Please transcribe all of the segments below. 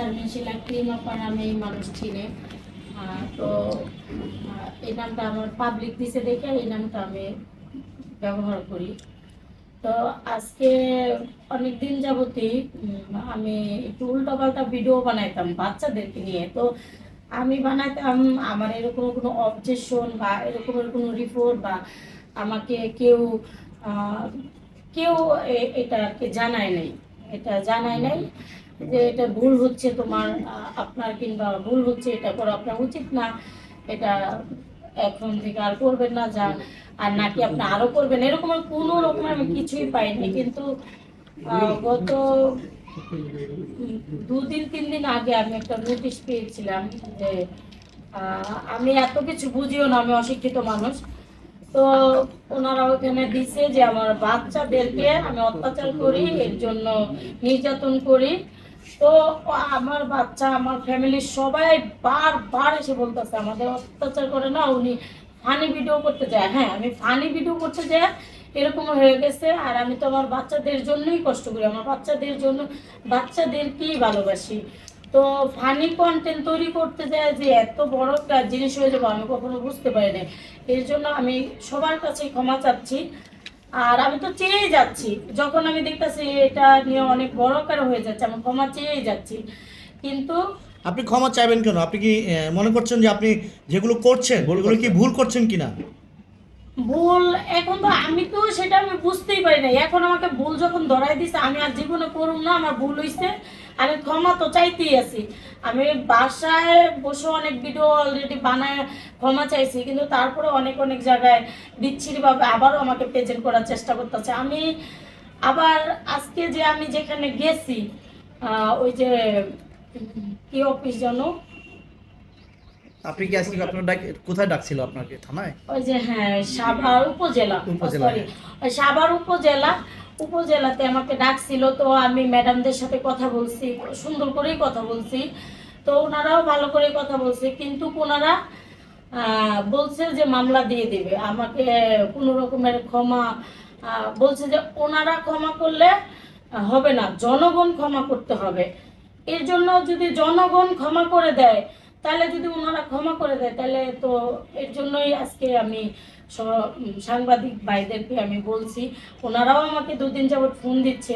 শারমিন শিলা cream আপার নামে এই মানুষ চিনে। তো এই নামটা আমার পাবলিক দিছে দেখে এই নামটা আমি ব্যবহার করি। তো আজকে অনেক দিন যাবতই আমি একটু উল্টোপাল্টা ভিডিও বানাইতাম বাচ্চাদেরকে নিয়ে। তো আমি বানাইতাম, আমার এরকম কোনো অবজেকশন বা এরকমের কোনো রিপোর্ট বা আমাকে কেউ আহ, কেউ এটাকে জানায় নাই, এটা জানায় নাই যে এটা ভুল হচ্ছে তোমার, আপনার কিংবা ভুল হচ্ছে, এটা করা আপনার উচিত না, এটা এখন থেকে আর করবেন না, যা আর নাকি আপনি আরো করবেন, এরকমের কোনো রকমের আমি কিছুই পাইনি। কিন্তু গত 2-3 দিন আগে আমি একটা নোটিশ পেয়েছিলাম যে আমি এত কিছু বুঝিও না, আমি অশিক্ষিত মানুষ। তো ওনারা ওখানে দিছে যে আমার বাচ্চাদেরকে আমি অত্যাচার করি, এর জন্য নির্যাতন করি। তো আমার বাচ্চা, আমার ফ্যামিলির সবাই বারবার এসে বলতেছে আমাদের অত্যাচার করে না, উনি ফানি ভিডিও করতে যায়। হ্যাঁ, আমি ফানি ভিডিও করতে যাই এরকম হয়ে গেছে। আর আমি তো আমার বাচ্চাদের জন্যই কষ্ট করি, আমার বাচ্চাদের জন্য, বাচ্চাদেরকেই ভালোবাসি। তো ফানি কন্টেন্ট তৈরি করতে যায় যে এত বড় একটা জিনিস হয়ে যাবো আমি কখনো বুঝতে পারি না। এর জন্য আমি সবার কাছে ক্ষমা চাচ্ছি। আর আমি তো চেয়ে যাচ্ছি, যখন আমি দেখতেছি এটা নিয়ে অনেক বড় আকার হয়ে যাচ্ছে, আমি ক্ষমা চেয়েই যাচ্ছি। কিন্তু আপনি ক্ষমা চাইবেন কেন? আপনি কি মনে করছেন যে আপনি যেগুলো করছেন এগুলো কি ভুল করছেন কিনা? ভুল এখন তো আমি তো সেটা আমি বুঝতেই পারি না। এখন আমাকে ভুল যখন ধরাই দিছে, আমি আর জীবনে করুম না, আমার ভুল হইছে, আমি ক্ষমা তো চাইতেই আছি। আমি বাসায় বসে অনেক ভিডিও অলরেডি বানায় ক্ষমা চাইছি, কিন্তু তারপরে অনেক অনেক জায়গায় বিচ্ছিরিভাবে আবারও আমাকে প্রেজেন্ট করার চেষ্টা করতেছে। আমি আবার আজকে যে আমি যেখানে গেছি, ওই যে কি অফিস জানো, আপনি কি আজকে আপনার কোথায় ডাকছিল আপনাকে? থানায়? ওই যে হ্যাঁ সাভার উপজেলা, সরি ওই সাভার উপজেলাতে আমাকে ডাকছিল। তো আমি ম্যাডামদের সাথে কথা বলছি, সুন্দর করেই কথা বলছি। তো ওনারাও ভালো করে কথা বলছে, কিন্তু ওনারা বলছে যে মামলা দিয়ে দেবে আমাকে, কোনো রকমের ক্ষমা, বলছে যে ওনারা ক্ষমা করলে হবে না, জনগণ ক্ষমা করতে হবে। এর জন্য যদি জনগণ ক্ষমা করে দেয়, তাহলে যদি ওনারা ক্ষমা করে দেয়, তাহলে তো এর জন্যই আজকে আমি সাংবাদিক ভাইদেরকে আমি বলছি। ওনারাও আমাকে 2 দিন যাবত ফোন দিচ্ছে,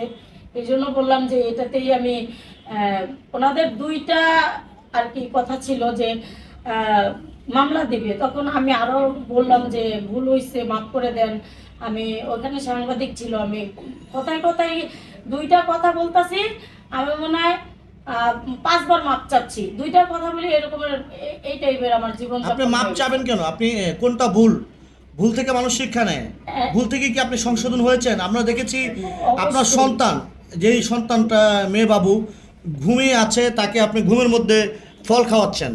এই জন্য বললাম যে এটাতেই আমি ওনাদের 2টা আর কি কথা ছিল যে মামলা দিবে। তখন আমি আরও বললাম যে ভুল হয়েছে, মাফ করে দেন। আমি ওখানে সাংবাদিক ছিল, আমি কথায় কথায় 2টা কথা বলতাছি, আমি মনে হয় 5বার মাপ চাচ্ছি, 2টা কথা বলি এরকমের, এই টাইপের আমার জীবন। আপনি মাপ চাবেন কেন? আপনি কোনটা ভুল? ভুল থেকে মানুষ শিক্ষা নেয়। ভুল থেকে কি আপনি সংশোধন হয়েছেন? আমরা দেখেছি আপনার সন্তান, যেই সন্তানটা মেয়ে বাবু ঘুমিয়ে আছে, তাকে আপনি ঘুমের মধ্যে ফল খাওয়াচ্ছেন।